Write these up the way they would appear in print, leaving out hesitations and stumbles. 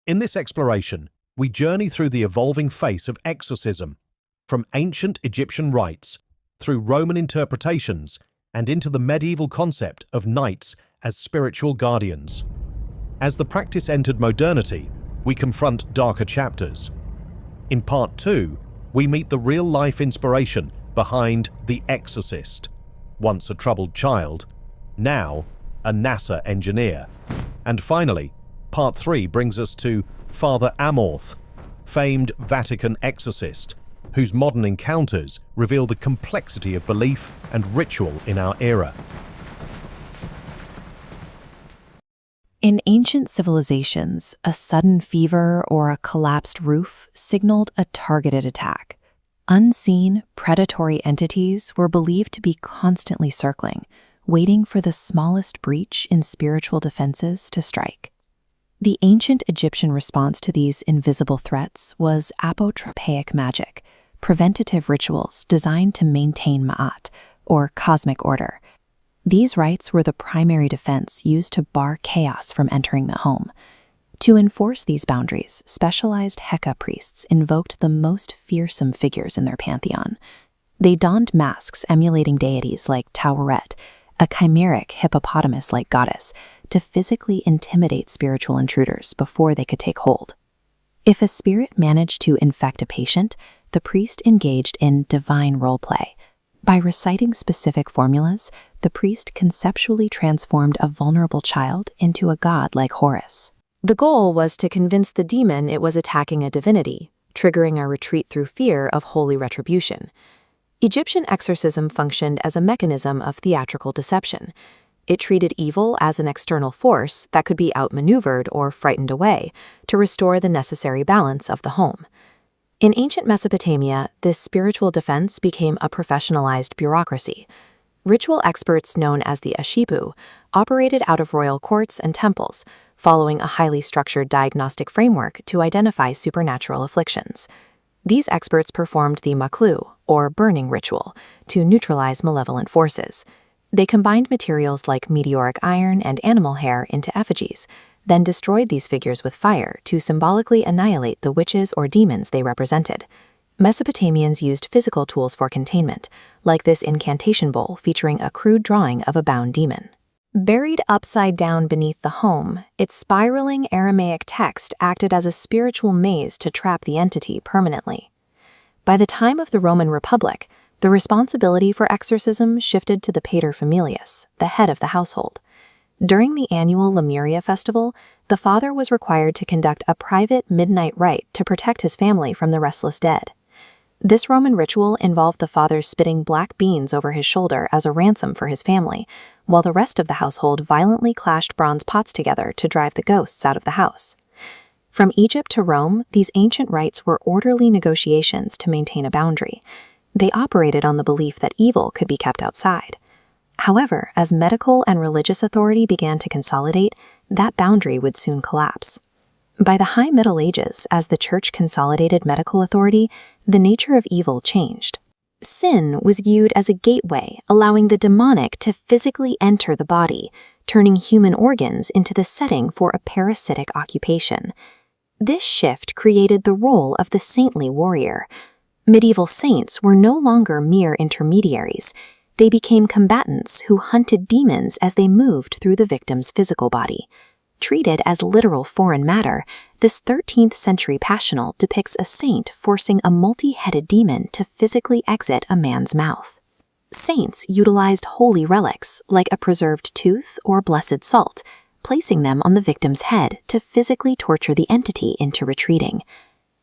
In this exploration, we journey through the evolving face of exorcism, from ancient Egyptian rites, through Roman interpretations, and into the medieval concept of knights as spiritual guardians. As the practice entered modernity, we confront darker chapters. In Part 2, we meet the real-life inspiration behind The Exorcist, once a troubled child, now a NASA engineer. And finally, Part 3 brings us to Father Amorth, famed Vatican exorcist, whose modern encounters reveal the complexity of belief and ritual in our era. In ancient civilizations, a sudden fever or a collapsed roof signaled a targeted attack. Unseen, predatory entities were believed to be constantly circling, waiting for the smallest breach in spiritual defenses to strike. The ancient Egyptian response to these invisible threats was apotropeic magic, preventative rituals designed to maintain ma'at, or cosmic order. These rites were the primary defense used to bar chaos from entering the home. To enforce these boundaries, specialized Heka priests invoked the most fearsome figures in their pantheon. They donned masks emulating deities like Taweret, a chimeric hippopotamus-like goddess, to physically intimidate spiritual intruders before they could take hold. If a spirit managed to infect a patient, the priest engaged in divine roleplay. By reciting specific formulas, the priest conceptually transformed a vulnerable child into a god like Horus. The goal was to convince the demon it was attacking a divinity, triggering a retreat through fear of holy retribution. Egyptian exorcism functioned as a mechanism of theatrical deception. It treated evil as an external force that could be outmaneuvered or frightened away to restore the necessary balance of the home. In ancient Mesopotamia, this spiritual defense became a professionalized bureaucracy. Ritual experts known as the Ashibu operated out of royal courts and temples, following a highly structured diagnostic framework to identify supernatural afflictions. These experts performed the Maklu, or burning ritual, to neutralize malevolent forces. They combined materials like meteoric iron and animal hair into effigies, then destroyed these figures with fire to symbolically annihilate the witches or demons they represented. Mesopotamians used physical tools for containment, like this incantation bowl featuring a crude drawing of a bound demon. Buried upside down beneath the home, its spiraling Aramaic text acted as a spiritual maze to trap the entity permanently. By the time of the Roman Republic, the responsibility for exorcism shifted to the paterfamilias, the head of the household. During the annual Lemuria festival, the father was required to conduct a private midnight rite to protect his family from the restless dead. This Roman ritual involved the father spitting black beans over his shoulder as a ransom for his family, while the rest of the household violently clashed bronze pots together to drive the ghosts out of the house. From Egypt to Rome, these ancient rites were orderly negotiations to maintain a boundary. They operated on the belief that evil could be kept outside. However, as medical and religious authority began to consolidate, that boundary would soon collapse. By the High Middle Ages, as the Church consolidated medical authority, the nature of evil changed. Sin was viewed as a gateway, allowing the demonic to physically enter the body, turning human organs into the setting for a parasitic occupation. This shift created the role of the saintly warrior. Medieval saints were no longer mere intermediaries. They became combatants who hunted demons as they moved through the victim's physical body. Treated as literal foreign matter, this 13th century passional depicts a saint forcing a multi-headed demon to physically exit a man's mouth. Saints utilized holy relics, like a preserved tooth or blessed salt, placing them on the victim's head to physically torture the entity into retreating.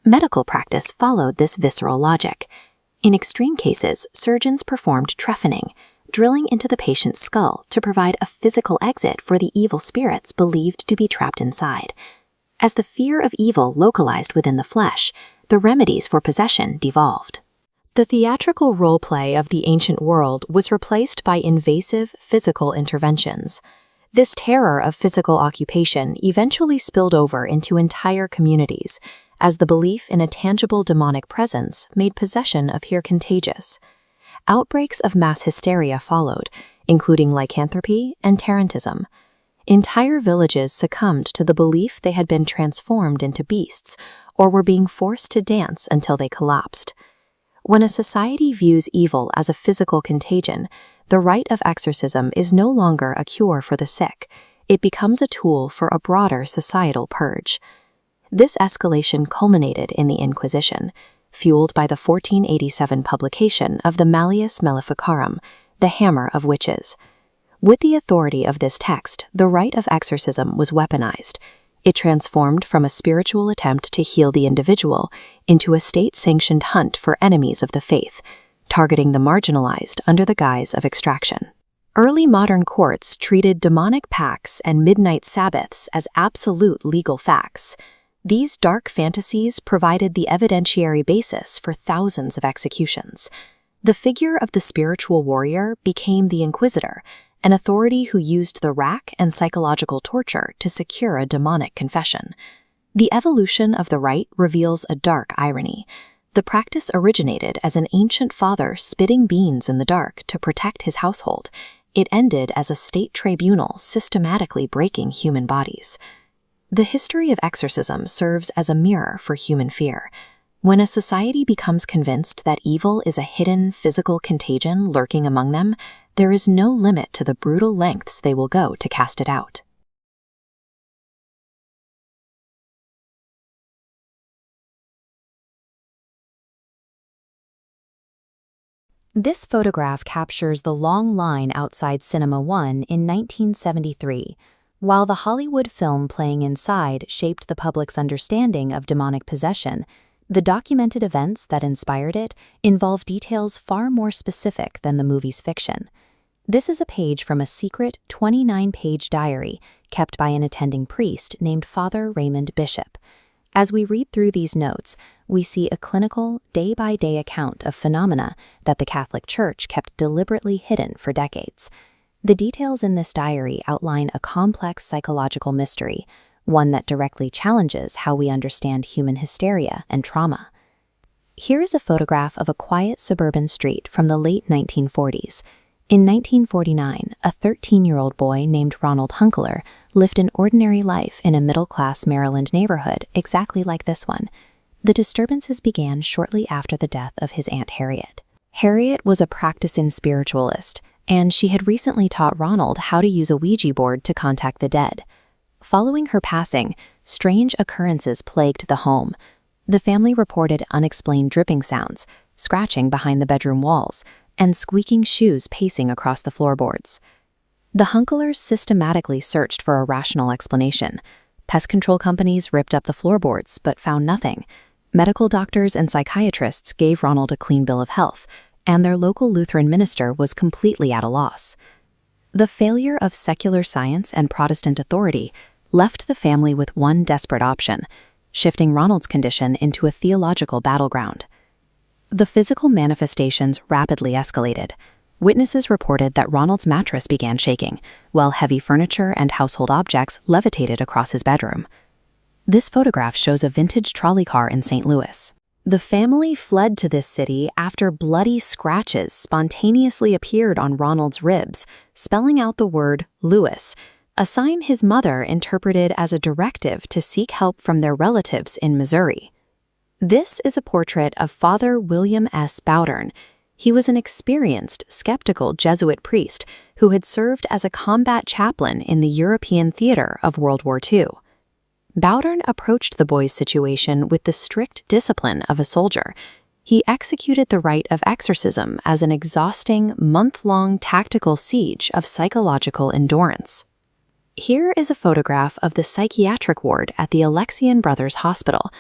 Medical practice followed this visceral logic. In extreme cases, surgeons performed trephining, drilling into the patient's skull to provide a physical exit for the evil spirits believed to be trapped inside. As the fear of evil localized within the flesh, the remedies for possession devolved. The theatrical role-play of the ancient world was replaced by invasive physical interventions. This terror of physical occupation eventually spilled over into entire communities, as the belief in a tangible demonic presence made possession appear contagious. Outbreaks of mass hysteria followed, including lycanthropy and tarantism. Entire villages succumbed to the belief they had been transformed into beasts or were being forced to dance until they collapsed. When a society views evil as a physical contagion, the rite of exorcism is no longer a cure for the sick. It becomes a tool for a broader societal purge. This escalation culminated in the Inquisition, fueled by the 1487 publication of the Malleus Maleficarum, the Hammer of Witches. With the authority of this text, the rite of exorcism was weaponized. It transformed from a spiritual attempt to heal the individual into a state-sanctioned hunt for enemies of the faith, targeting the marginalized under the guise of extraction. Early modern courts treated demonic pacts and midnight Sabbaths as absolute legal facts. These dark fantasies provided the evidentiary basis for thousands of executions. The figure of the spiritual warrior became the inquisitor, an authority who used the rack and psychological torture to secure a demonic confession. The evolution of the rite reveals a dark irony. The practice originated as an ancient father spitting beans in the dark to protect his household. It ended as a state tribunal systematically breaking human bodies. The history of exorcism serves as a mirror for human fear. When a society becomes convinced that evil is a hidden physical contagion lurking among them, there is no limit to the brutal lengths they will go to cast it out. This photograph captures the long line outside Cinema 1 in 1973. While the Hollywood film playing inside shaped the public's understanding of demonic possession, the documented events that inspired it involve details far more specific than the movie's fiction. This is a page from a secret 29-page diary kept by an attending priest named Father Raymond Bishop. As we read through these notes, we see a clinical, day-by-day account of phenomena that the Catholic Church kept deliberately hidden for decades. The details in this diary outline a complex psychological mystery, one that directly challenges how we understand human hysteria and trauma. Here is a photograph of a quiet suburban street from the late 1940s. In 1949, a 13-year-old boy named Ronald Hunkler lived an ordinary life in a middle-class Maryland neighborhood exactly like this one. The disturbances began shortly after the death of his Aunt Harriet. Harriet was a practicing spiritualist, and she had recently taught Ronald how to use a Ouija board to contact the dead. Following her passing, strange occurrences plagued the home. The family reported unexplained dripping sounds, scratching behind the bedroom walls, and squeaking shoes pacing across the floorboards. The Hunklers systematically searched for a rational explanation. Pest control companies ripped up the floorboards but found nothing. Medical doctors and psychiatrists gave Ronald a clean bill of health, and their local Lutheran minister was completely at a loss. The failure of secular science and Protestant authority left the family with one desperate option, shifting Ronald's condition into a theological battleground. The physical manifestations rapidly escalated. Witnesses reported that Ronald's mattress began shaking, while heavy furniture and household objects levitated across his bedroom. This photograph shows a vintage trolley car in St. Louis. The family fled to this city after bloody scratches spontaneously appeared on Ronald's ribs, spelling out the word Louis, a sign his mother interpreted as a directive to seek help from their relatives in Missouri. This is a portrait of Father William S. Bowder. He was an experienced, skeptical Jesuit priest who had served as a combat chaplain in the European theater of World War II. Bowder approached the boy's situation with the strict discipline of a soldier. He executed the rite of exorcism as an exhausting, month-long tactical siege of psychological endurance. Here is a photograph of the psychiatric ward at the Alexian Brothers Hospital.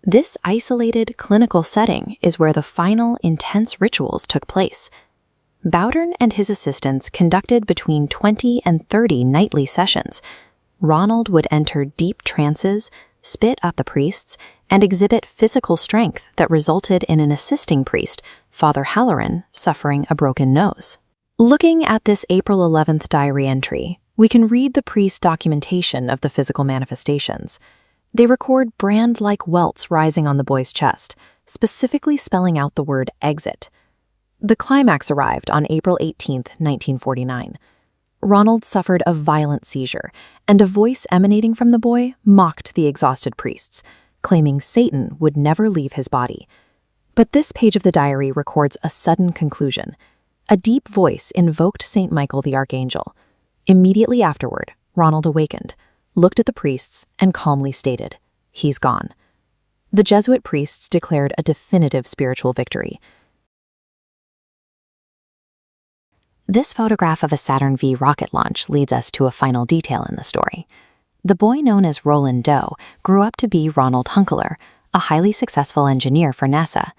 This isolated clinical setting is where the final, intense rituals took place. Bowder and his assistants conducted between 20 and 30 nightly sessions. Ronald would enter deep trances, spit at the priests, and exhibit physical strength that resulted in an assisting priest, Father Halloran, suffering a broken nose. Looking at this April 11th diary entry, we can read the priest's documentation of the physical manifestations. They record brand-like welts rising on the boy's chest, specifically spelling out the word exit. The climax arrived on April 18, 1949. Ronald suffered a violent seizure, and a voice emanating from the boy mocked the exhausted priests, claiming Satan would never leave his body. But this page of the diary records a sudden conclusion. A deep voice invoked Saint Michael the Archangel. Immediately afterward, Ronald awakened, looked at the priests, and calmly stated, "He's gone." The Jesuit priests declared a definitive spiritual victory. This photograph of a Saturn V rocket launch leads us to a final detail in the story. The boy known as Roland grew up to be Ronald Hunkler, a highly successful engineer for NASA.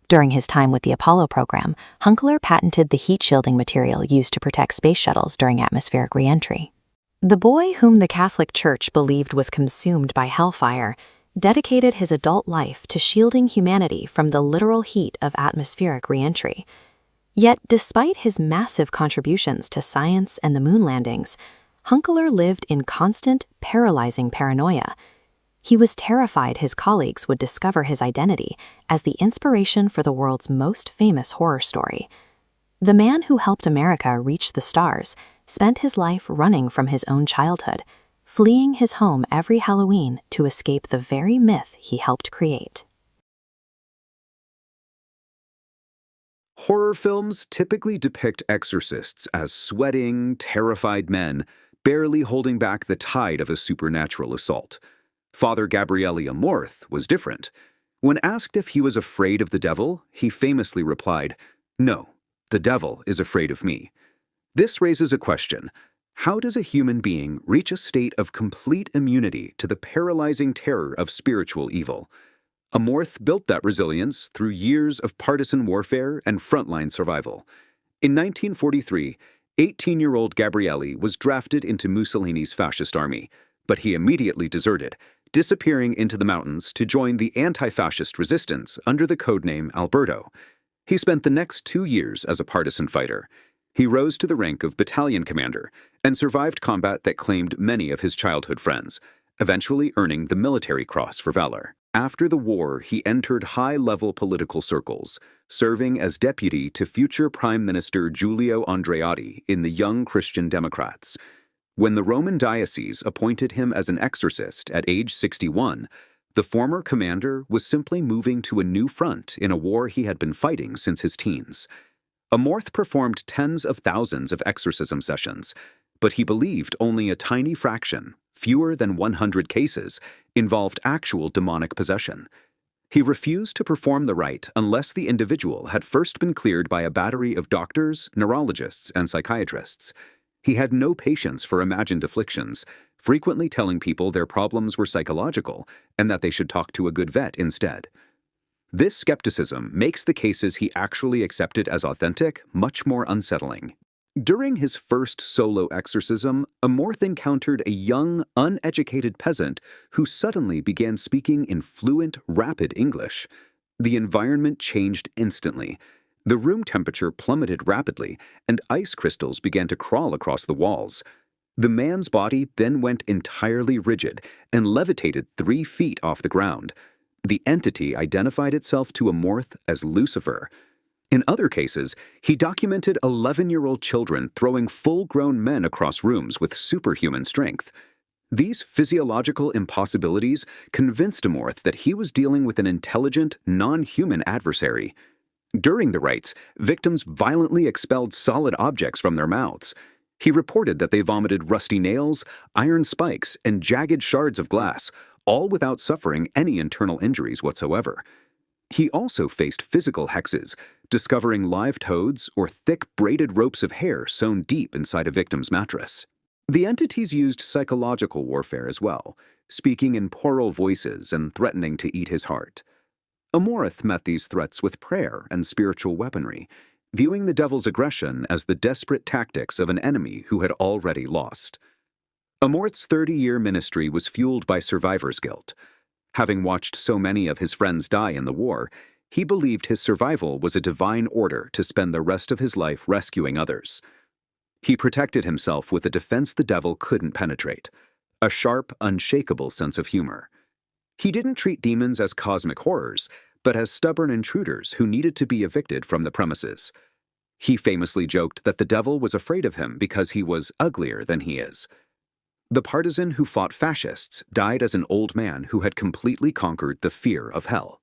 During his time with the Apollo program, Hunkler patented the heat-shielding material used to protect space shuttles during atmospheric re-entry. The boy, whom the Catholic Church believed was consumed by hellfire, dedicated his adult life to shielding humanity from the literal heat of atmospheric re-entry. Yet, despite his massive contributions to science and the moon landings, Hunkler lived in constant, paralyzing paranoia. He was terrified his colleagues would discover his identity as the inspiration for the world's most famous horror story. The man who helped America reach the stars spent his life running from his own childhood, fleeing his home every Halloween to escape the very myth he helped create. Horror films typically depict exorcists as sweating, terrified men, barely holding back the tide of a supernatural assault. Father Gabriele Amorth was different. When asked if he was afraid of the devil, he famously replied, "No, the devil is afraid of me." This raises a question. How does a human being reach a state of complete immunity to the paralyzing terror of spiritual evil? Amorth built that resilience through years of partisan warfare and frontline survival. In 1943, 18-year-old Gabriele was drafted into Mussolini's fascist army, but he immediately deserted, disappearing into the mountains to join the anti-fascist resistance under the codename Alberto. He spent the next 2 years as a partisan fighter. He rose to the rank of battalion commander and survived combat that claimed many of his childhood friends, eventually earning the Military Cross for valor. After the war, he entered high-level political circles, serving as deputy to future Prime Minister Giulio Andreotti in the Young Christian Democrats. When the Roman diocese appointed him as an exorcist at age 61, the former commander was simply moving to a new front in a war he had been fighting since his teens. Amorth performed tens of thousands of exorcism sessions, but he believed only a tiny fraction, fewer than 100 cases, involved actual demonic possession. He refused to perform the rite unless the individual had first been cleared by a battery of doctors, neurologists, and psychiatrists. He had no patience for imagined afflictions, frequently telling people their problems were psychological and that they should talk to a good vet instead. This skepticism makes the cases he actually accepted as authentic much more unsettling. During his first solo exorcism, Amorth encountered a young, uneducated peasant who suddenly began speaking in fluent, rapid English. The environment changed instantly. The room temperature plummeted rapidly, and ice crystals began to crawl across the walls. The man's body then went entirely rigid and levitated 3 feet off the ground. The entity identified itself to Amorth as Lucifer. In other cases, he documented 11-year-old children throwing full-grown men across rooms with superhuman strength. These physiological impossibilities convinced Amorth that he was dealing with an intelligent, non-human adversary. During the rites, victims violently expelled solid objects from their mouths. He reported that they vomited rusty nails, iron spikes, and jagged shards of glass, all without suffering any internal injuries whatsoever. He also faced physical hexes, discovering live toads or thick braided ropes of hair sewn deep inside a victim's mattress. The entities used psychological warfare as well, speaking in choral voices and threatening to eat his heart. Amorth met these threats with prayer and spiritual weaponry, viewing the devil's aggression as the desperate tactics of an enemy who had already lost. Amorth's 30-year ministry was fueled by survivor's guilt. Having watched so many of his friends die in the war, he believed his survival was a divine order to spend the rest of his life rescuing others. He protected himself with a defense the devil couldn't penetrate, a sharp, unshakable sense of humor. He didn't treat demons as cosmic horrors, but as stubborn intruders who needed to be evicted from the premises. He famously joked that the devil was afraid of him because he was uglier than he is. The partisan who fought fascists died as an old man who had completely conquered the fear of hell.